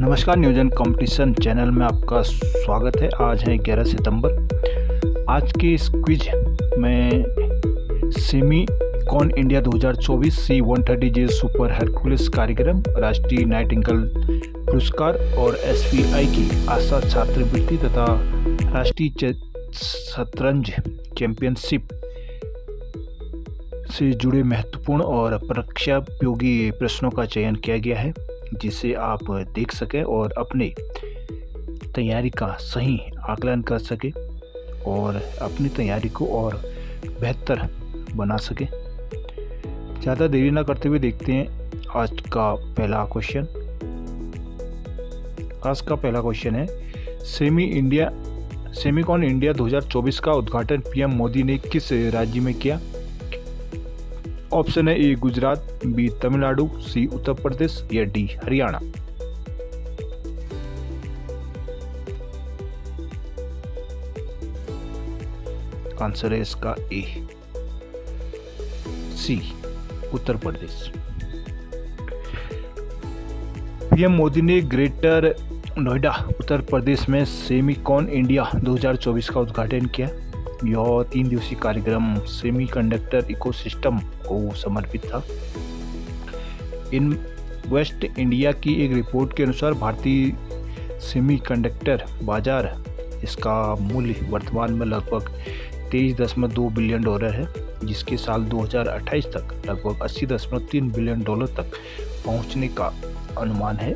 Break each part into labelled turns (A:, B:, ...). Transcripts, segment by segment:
A: नमस्कार, न्यूजन competition channel में आपका स्वागत है। आज है 11 सितंबर। आज के इस क्विज में Semicon India 2024 C130J Super Hercules कार्यक्रम, राष्ट्रीय नाइटिंगेल पुरस्कार और SBI की आशा छात्रवृत्ति तथा राष्ट्रीय शतरंज चैंपियनशिप से जुड़े महत्वपूर्ण और परीक्षायोगी प्रश्नों का चयन किया गया है, जिसे आप देख सकें और अपने तैयारी का सही आकलन कर सकें और अपनी तैयारी को और बेहतर बना सकें। ज़्यादा देरी ना करते हुए देखते हैं आज का पहला क्वेश्चन। आज का पहला क्वेश्चन है, सेमीकॉन इंडिया 2024 का उद्घाटन PM मोदी ने किस राज्य में किया? ऑप्शन है ए गुजरात, बी तमिलनाडु, सी उत्तर प्रदेश या डी हरियाणा। आंसर है इसका ए, सी उत्तर प्रदेश। PM मोदी ने ग्रेटर नोएडा उत्तर प्रदेश में सेमीकॉन इंडिया 2024 का उद्घाटन किया। यह 3 दिवसीय कार्यक्रम सेमीकंडक्टर इकोसिस्टम को समर्पित था। इन वेस्ट इंडिया की एक रिपोर्ट के अनुसार भारतीय सेमीकंडक्टर बाजार, इसका मूल्य वर्तमान में लगभग $23.2 बिलियन है, जिसके साल 2028 तक लगभग $80.3 बिलियन तक पहुंचने का अनुमान है।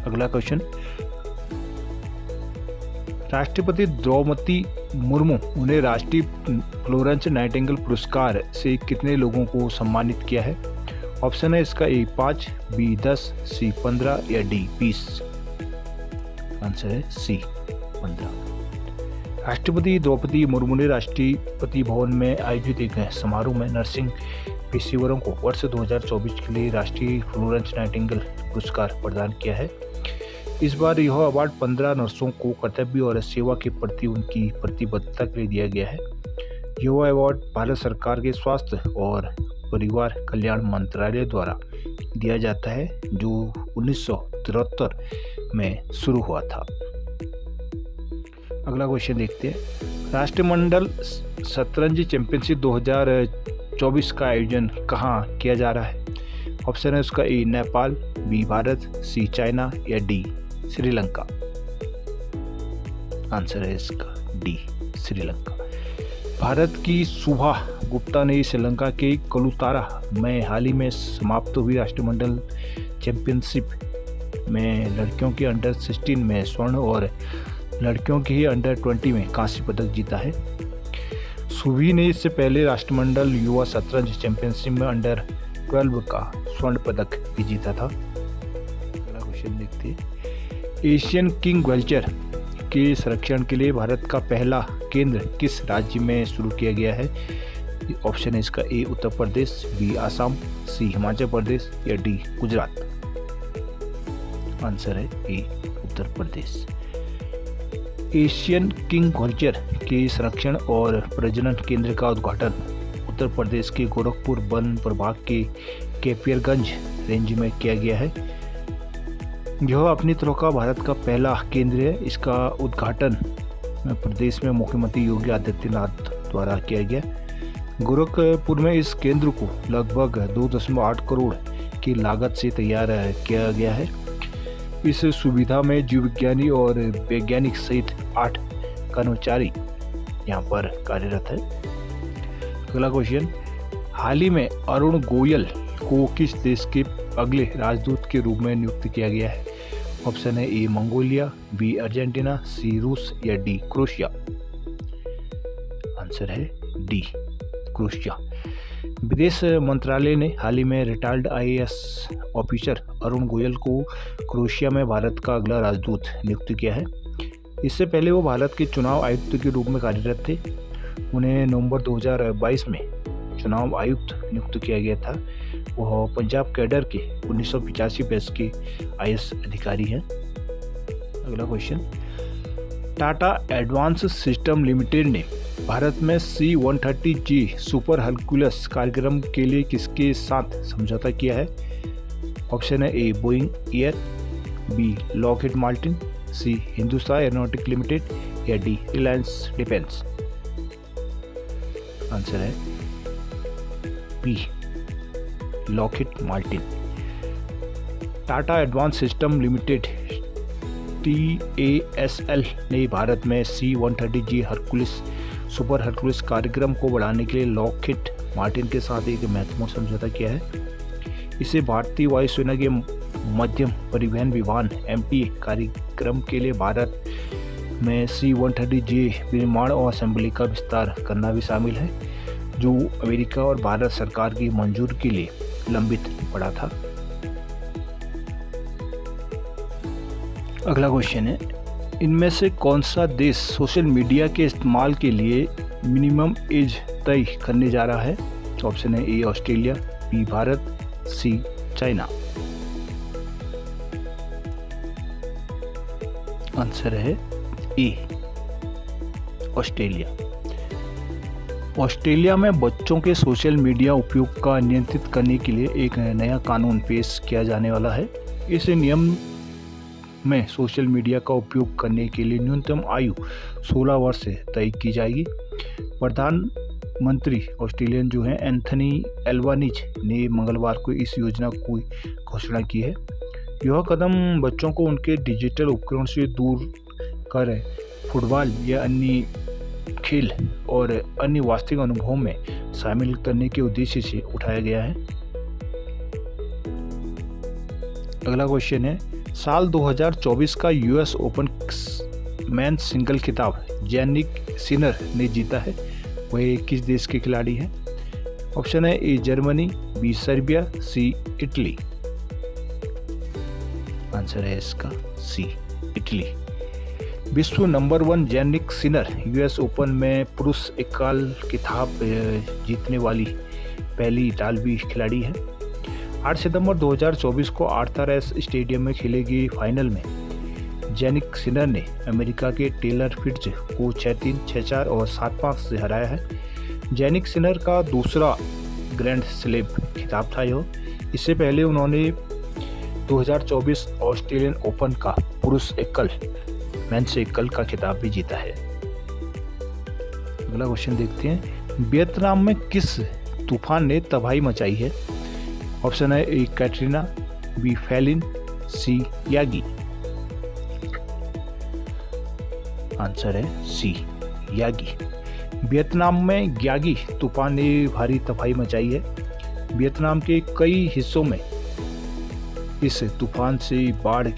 A: अगला क्वेश्चन, राष्ट्रपति द्रौपदी मुर्मू उन्हें राष्ट्रीय फ्लोरेंस नाइटिंगेल पुरस्कार से कितने लोगों को सम्मानित किया है? ऑप्शन है इसका ए 5, बी 10, सी 15 या डी 20। आंसर है सी 15। राष्ट्रपति द्रौपदी मुर्मू ने राष्ट्रपति भवन में आयोजित एक समारोह में नर्सिंग पेशेवरों को वर्ष 2024 के लिए राष्ट्रीय फ्लोरेंस नाइटिंगेल पुरस्कार प्रदान किया है। इस बार यह अवार्ड 15 नर्सों को कर्तव्य और सेवा के प्रति उनकी प्रतिबद्धता के लिए दिया गया है। यह अवार्ड भारत सरकार के स्वास्थ्य और परिवार कल्याण मंत्रालय द्वारा दिया जाता है, जो 1973 में शुरू हुआ था। अगला क्वेश्चन देखते हैं, राष्ट्रमंडल शतरंज चैंपियनशिप 2024 का आयोजन कहाँ किया जा रहा है? ऑप्शन है उसका ए Nepal, B Bharat, C China या डी श्रीलंका। आंसर है इसका डी श्रीलंका। भारत की शुभा गुप्ता ने श्रीलंका के कलुतारा में हाल ही में समाप्त हुई राष्ट्रमंडल चैंपियनशिप में लड़कियों के अंडर 16 में स्वर्ण और लड़कियों के ही अंडर 20 में कांस्य पदक जीता है। शुभी ने इससे पहले राष्ट्रमंडल युवा शतरंज चैंपियनशिप में अंडर 12 का स्वर्ण पदक भी जीता था। अगला क्वेश्चन देखते हैं, एशियन किंग वल्चर के संरक्षण के लिए भारत का पहला केंद्र किस राज्य में शुरू किया गया है? ऑप्शन है इसका ए उत्तर प्रदेश, बी आसाम, सी हिमाचल प्रदेश या डी गुजरात। आंसर है ए Uttar Pradesh. Asian king vulture के संरक्षण और प्रजनन केंद्र का उद्घाटन उत्तर प्रदेश के गोरखपुर वन प्रभाग के केपियरगंज रेंज में किया गया है। यह अपनी तरह का भारत का पहला केंद्र है। इसका उद्घाटन प्रदेश में मुख्यमंत्री योगी आदित्यनाथ द्वारा किया गया। गोरखपुर में इस केंद्र को लगभग 2.8 करोड़ की लागत से तैयार किया गया है। इस सुविधा में जीव विज्ञानी और वैज्ञानिक सहित 8 कर्मचारी यहाँ पर कार्यरत है। अगला क्वेश्चन, हाल ही में अरुण गोयल को किस देश के अगले राजदूत के रूप में नियुक्त किया गया है? ऑप्शन है ए मंगोलिया, बी अर्जेंटीना, सी रूस या डी क्रोएशिया। आंसर है डी क्रोएशिया। विदेश मंत्रालय ने हाल ही में retired IAS officer Arun Goyal को क्रोएशिया में भारत का अगला राजदूत नियुक्त किया है। इससे पहले वो भारत के चुनाव आयुक्त के रूप में कार्यरत थे। उन्हें नवंबर 2022 में चुनाव आयुक्त नियुक्त किया गया था। वह पंजाब कैडर के 1985 बैच के IAS अधिकारी हैं। अगला question, Tata advance system limited ने भारत में C130J सुपर हरकुलस कार्यक्रम के लिए किसके साथ समझौता किया है? ऑप्शन है A Boeing air, B Lockheed Martin, C Hindustan aeronautic limited या डी रिलायंस डिफेंस। आंसर है B Lockheed Martin. Tata advance system limited TASL ने भारत में C-130J हरकुलिस सुपर हरकुलिस कार्यक्रम को बढ़ाने के लिए लॉकहीड मार्टिन के साथ एक महत्वपूर्ण समझौता किया है। इसे भारतीय वायुसेना के मध्यम परिवहन विमान MPA कार्यक्रम के लिए भारत में C-130J विनिर्माण और असेंबली का विस्तार करना भी शामिल है, जो अमेरिका और भारत सरकार की मंजूरी के लिए लंबित पड़ा था। अगला क्वेश्चन है, इनमें से कौन सा देश सोशल मीडिया के इस्तेमाल के लिए मिनिमम एज तय करने जा रहा है? ऑप्शन है A Australia, B Bharat, C China. Answer है ए ऑस्ट्रेलिया। ऑस्ट्रेलिया में बच्चों के सोशल मीडिया उपयोग का नियंत्रित करने के लिए एक नया कानून पेश किया जाने वाला है। इस नियम में सोशल मीडिया का उपयोग करने के लिए न्यूनतम आयु 16 वर्ष से तय की जाएगी। प्रधानमंत्री ऑस्ट्रेलियन जो हैं एंथनी एल्बानीज ने मंगलवार को इस योजना की घोषणा की है। यह कदम बच्चों को उनके डिजिटल उपकरण से दूर कर फुटबॉल या अन्य खेल और अन्य वास्तविक अनुभवों में शामिल करने के उद्देश्य से उठाया गया है। अगला क्वेश्चन है, साल 2024 का US ओपन मेंस सिंगल खिताब जैनिक सिनर ने जीता है, वह किस देश के खिलाड़ी हैं? ऑप्शन है A Germany, B Serbia, C Italy. Answer है इसका सी इटली। विश्व number 1 Jannik Sinner US open में पुरुष एकल खिताब जीतने वाली पहली इतालवी खिलाड़ी है। 8 सितंबर 2024 को आर्थर स्टेडियम में खेले गए फाइनल में जैनिक सिनर ने अमेरिका के टेलर फिट्ज को 6-3, 6-4 और 7-5 से हराया है। जैनिक सिनर का दूसरा ग्रैंड स्लैम खिताब था यह। इससे पहले उन्होंने 2024 ऑस्ट्रेलियन ओपन का पुरुष एकल मेंस एकल का खिताब भी जीता है। अगला क्वेश्चन देखते हैं, वियतनाम में किस तूफान ने तबाही मचाई है? ऑप्शन है ए कैटरीना, बी फैलिन, सी यागी। आंसर है सी यागी। वियतनाम में यागी तूफान ने भारी तबाही मचाई है। वियतनाम के कई हिस्सों में इस तूफान से बाढ़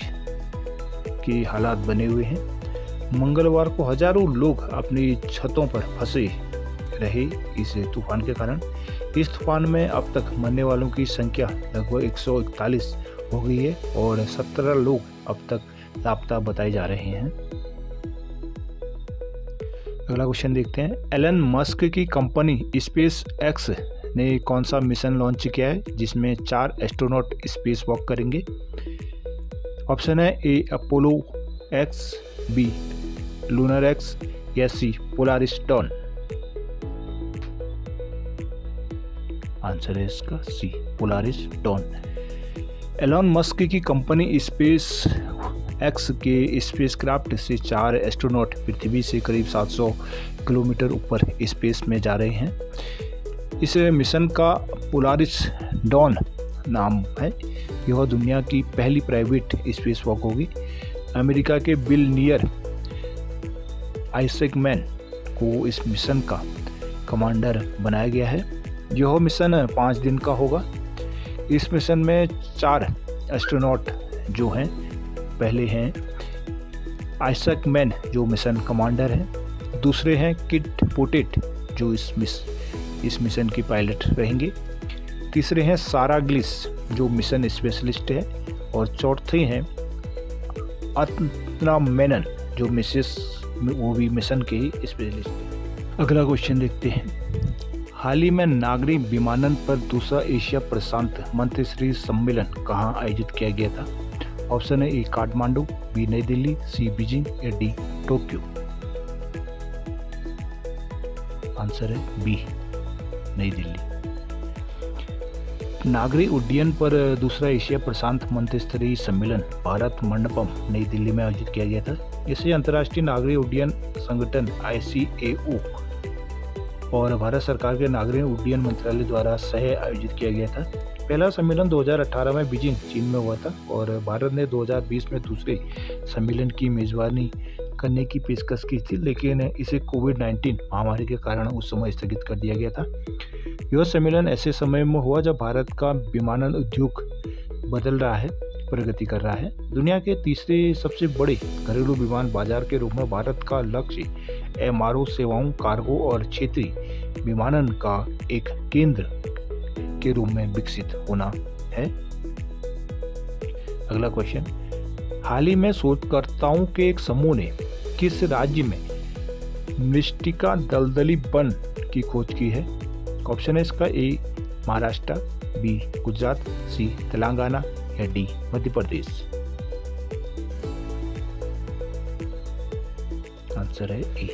A: के हालात बने हुए हैं। मंगलवार को हजारों लोग अपनी छतों पर फंसे रहे इस तूफान के कारण। इस तूफान में अब तक मरने वालों की संख्या लगभग 141 हो गई है और 17 लोग अब तक लापता बताए जा रहे हैं। अगला क्वेश्चन देखते हैं, एलन मस्क की कंपनी स्पेस एक्स ने कौन सा मिशन लॉन्च किया है जिसमें 4 एस्ट्रोनॉट स्पेस वॉक करेंगे? ऑप्शन है A Apollo X, B lunar X या सी पोलारिस डॉन। आंसर है इसका C Polaris Dawn. Elon Musk की कंपनी स्पेस एक्स के स्पेसक्राफ्ट से 4 एस्ट्रोनॉट पृथ्वी से करीब 700 किलोमीटर ऊपर स्पेस में जा रहे हैं। इस मिशन का पोलारिस डॉन नाम है। यह दुनिया की पहली प्राइवेट स्पेस वॉक होगी। अमेरिका के बिल नियर आइजैक मैन को इस मिशन का कमांडर बनाया गया है। यह मिशन 5 दिन का होगा। इस मिशन में 4 एस्ट्रोनॉट जो हैं, पहले हैं आइजैक मैन जो मिशन कमांडर हैं, दूसरे हैं किट पोटेट जो इस मिशन की पायलट रहेंगे, तीसरे हैं सारा ग्लिस जो मिशन स्पेशलिस्ट है और चौथे हैं अतना मेनन जो वो भी मिशन के ही स्पेशलिस्ट है। अगला क्वेश्चन देखते हैं, हाल ही में नागरिक विमानन पर दूसरा एशिया प्रशांत मंत्रिस्तरीय सम्मेलन कहाँ आयोजित किया गया था? ऑप्शन है ए काठमांडू, बी नई दिल्ली, सी बीजिंग या डी टोक्यो। आंसर है बी नई दिल्ली। नागरिक उड्डयन पर दूसरा एशिया प्रशांत मंत्रिस्तरीय सम्मेलन भारत मंडपम नई दिल्ली में आयोजित किया गया था। इसे अंतर्राष्ट्रीय नागरिक उड्डयन संगठन ICAO और भारत सरकार के नागरिक उड्डयन मंत्रालय द्वारा सह आयोजित किया गया था। पहला सम्मेलन 2018 में बीजिंग, चीन में हुआ था और भारत ने 2020 में दूसरे सम्मेलन की मेजबानी करने की पेशकश की थी, लेकिन इसे कोविड-19 महामारी के कारण उस समय स्थगित कर दिया गया था। यह सम्मेलन ऐसे समय में हुआ जब भारत का विमानन उद्योग बदल रहा है, प्रगति कर रहा है। दुनिया के तीसरे सबसे बड़े घरेलू विमान बाजार के रूप में भारत का लक्ष्य MRO सेवाओं, कार्गो और क्षेत्रीय विमानन का एक केंद्र के रूप में विकसित होना है। अगला क्वेश्चन, हाल ही में शोधकर्ताओं के एक समूह ने किस राज्य में मृत्तिका दलदली वन की खोज की है? ऑप्शन है इसका A Maharashtra, B Gujarat, C Telangana या D मध्य प्रदेश। आंसर है A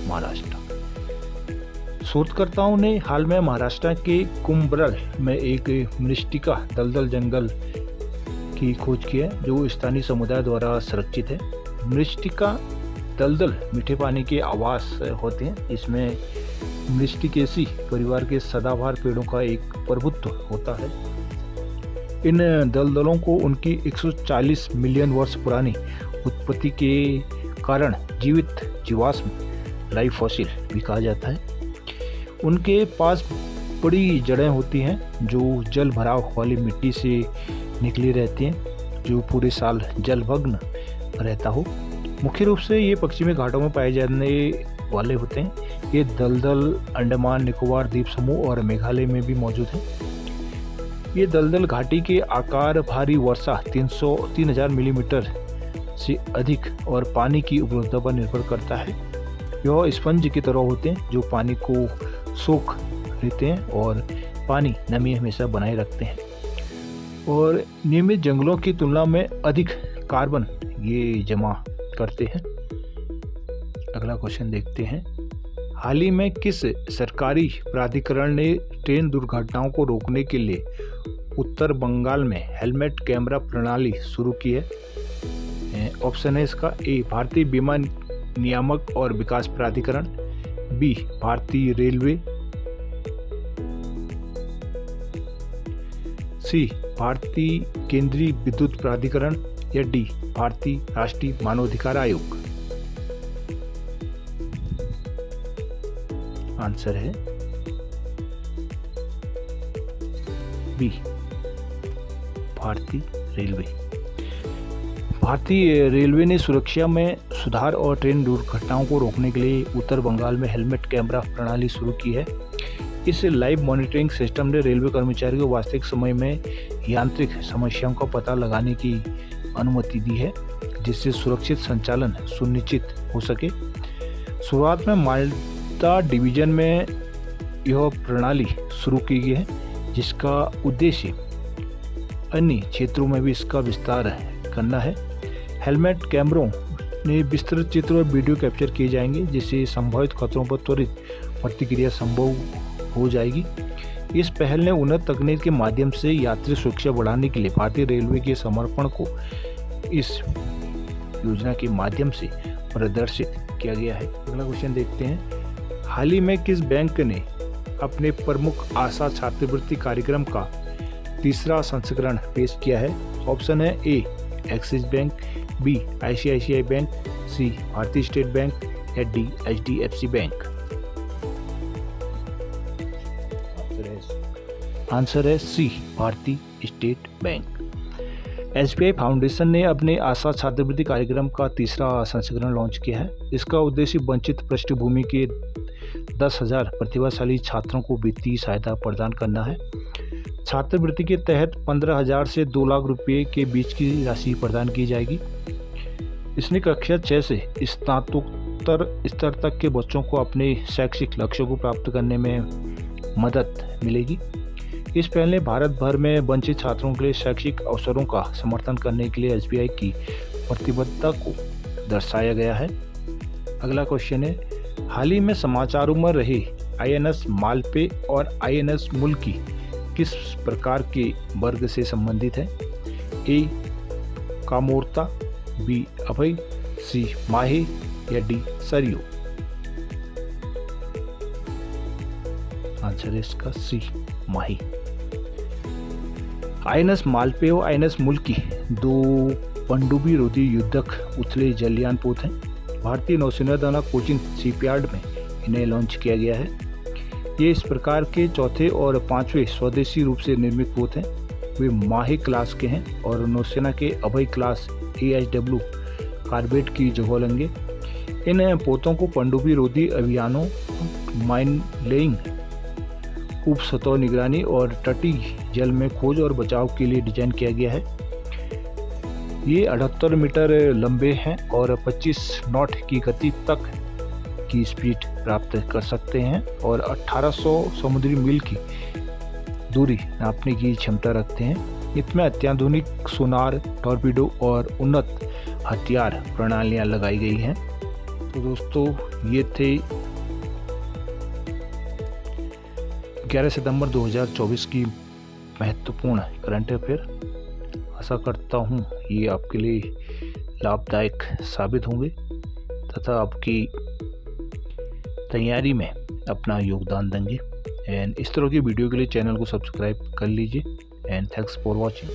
A: महाराष्ट्र। शोधकर्ताओं ने हाल में महाराष्ट्र के कुंभरल में एक मृत्तिका दलदल जंगल की खोज की है जो स्थानीय समुदाय द्वारा संरक्षित है। मृत्तिका दलदल मीठे पानी के आवास होते हैं, इसमें मृत्तिकेसी परिवार के सदाबहार पेड़ों का एक प्रभुत्व होता है। इन दलदलों को उनकी 140 मिलियन वर्ष पुरानी उत्पत्ति के कारण जीवित जीवाश्म लाइफ फॉसिल भी कहा जाता है। उनके पास बड़ी जड़ें होती हैं जो जल भराव वाली मिट्टी से निकली रहती हैं, जो पूरे साल जलमग्न रहता हो। मुख्य रूप से ये पश्चिमी घाटों में पाए जाने वाले होते हैं। ये दलदल अंडमान निकोबार द्वीप समूह और मेघालय में भी मौजूद है। ये दलदल घाटी के आकार, भारी वर्षा 3000 मिलीमीटर से अधिक और पानी की उपलब्धता पर निर्भर करता है। यह स्पंज की तरह होते हैं जो पानी को सोख लेते हैं और पानी नमी हमेशा बनाए रखते हैं और नियमित जंगलों की तुलना में अधिक कार्बन ये जमा करते हैं। अगला क्वेश्चन देखते हैं, हाल ही में किस सरकारी प्राधिकरण ने ट्रेन दुर्घटनाओं को रोकने के लिए उत्तर बंगाल में हेलमेट कैमरा प्रणाली शुरू की है? ऑप्शन है इसका A भारतीय बीमा नियामक और विकास प्राधिकरण, B भारतीय रेलवे, C भारतीय केंद्रीय विद्युत प्राधिकरण या D भारतीय राष्ट्रीय मानवाधिकार आयोग। आंसर है B भारतीय रेलवे। भारतीय रेलवे ने सुरक्षा में सुधार और ट्रेन दुर्घटनाओं को रोकने के लिए उत्तर बंगाल में हेलमेट कैमरा प्रणाली शुरू की है। इस लाइव मॉनिटरिंग सिस्टम ने रेलवे कर्मचारियों को वास्तविक समय में यांत्रिक समस्याओं का पता लगाने की अनुमति दी है, जिससे सुरक्षित संचालन सुनिश्चित हो सके। शुरुआत में माल्टा डिवीजन में यह प्रणाली शुरू की गई है, जिसका उद्देश्य अन्य क्षेत्रों में भी इसका विस्तार करना है। हेलमेट कैमरों में विस्तृत चित्र और वीडियो कैप्चर किए जाएंगे, जिससे संभावित खतरों पर त्वरित प्रतिक्रिया संभव हो जाएगी। इस पहल ने उन्नत तकनीक के माध्यम से यात्री सुरक्षा बढ़ाने के लिए भारतीय रेलवे के समर्पण को इस योजना के माध्यम से प्रदर्शित किया गया है। अगला क्वेश्चन देखते हैं, हाल ही में किस बैंक ने अपने प्रमुख आशा छात्रवृत्ति कार्यक्रम का तीसरा संस्करण पेश किया है? ऑप्शन है A axis bank, B ICICI bank, C भारतीय स्टेट बैंक या D HDFC बैंक। आंसर है C भारतीय स्टेट बैंक। SBI फाउंडेशन ने अपने आशा छात्रवृत्ति कार्यक्रम का तीसरा संस्करण लॉन्च किया है। इसका उद्देश्य वंचित पृष्ठभूमि के 10,000 प्रतिभाशाली छात्रों को वित्तीय सहायता प्रदान करना है। छात्रवृत्ति के तहत 15,000 से 2 लाख रुपये के बीच की राशि प्रदान की जाएगी। इसने कक्षा 6 से स्नातकोत्तर स्तर तक के बच्चों को अपने शैक्षिक लक्ष्यों को प्राप्त करने में मदद मिलेगी। इस पहल ने भारत भर में वंचित छात्रों के लिए शैक्षिक अवसरों का समर्थन करने के लिए SBI की प्रतिबद्धता को दर्शाया गया है। अगला क्वेश्चन है, हाल ही में समाचारों में रहे INS मालपे और INS मुल्की किस प्रकार के वर्ग से संबंधित है? ए कामोर्ता, बी अभय, सी माहे या डी सरयू? आंसर है इसका सी माही। आइनस मालपेय और आइनस मुल्की दो पनडुब्बी रोधी युद्धक उथले जलयान पोत हैं। भारतीय नौसेना द्वारा कोचिन शिपयार्ड में इन्हें लॉन्च किया गया है। ये इस प्रकार के चौथे और पांचवें स्वदेशी रूप से निर्मित पोत हैं। वे माहे क्लास के हैं और नौसेना के अभय क्लास AHW कार्बेट की जगह लेंगे। इन पोतों को पनडुब्बी रोधी अभियानों, माइन लेइंग, उप सतह निगरानी और तटीय जल में खोज और बचाव के लिए डिजाइन किया गया है। ये 78 मीटर लंबे हैं और 25 नॉट की गति तक की स्पीड प्राप्त कर सकते हैं और 1800 समुद्री मील की दूरी नापने की क्षमता रखते हैं। इसमें अत्याधुनिक सोनार, टॉर्पीडो और उन्नत हथियार प्रणालियां लगाई गई हैं। तो दोस्तों, ये थे 11 सितंबर 2024 की महत्वपूर्ण करंट अफेयर। आशा करता हूँ ये आपके लिए लाभदायक साबित होंगे तथा आपकी तैयारी में अपना योगदान देंगे। एंड इस तरह की वीडियो के लिए चैनल को सब्सक्राइब कर लीजिए। And thanks for watching.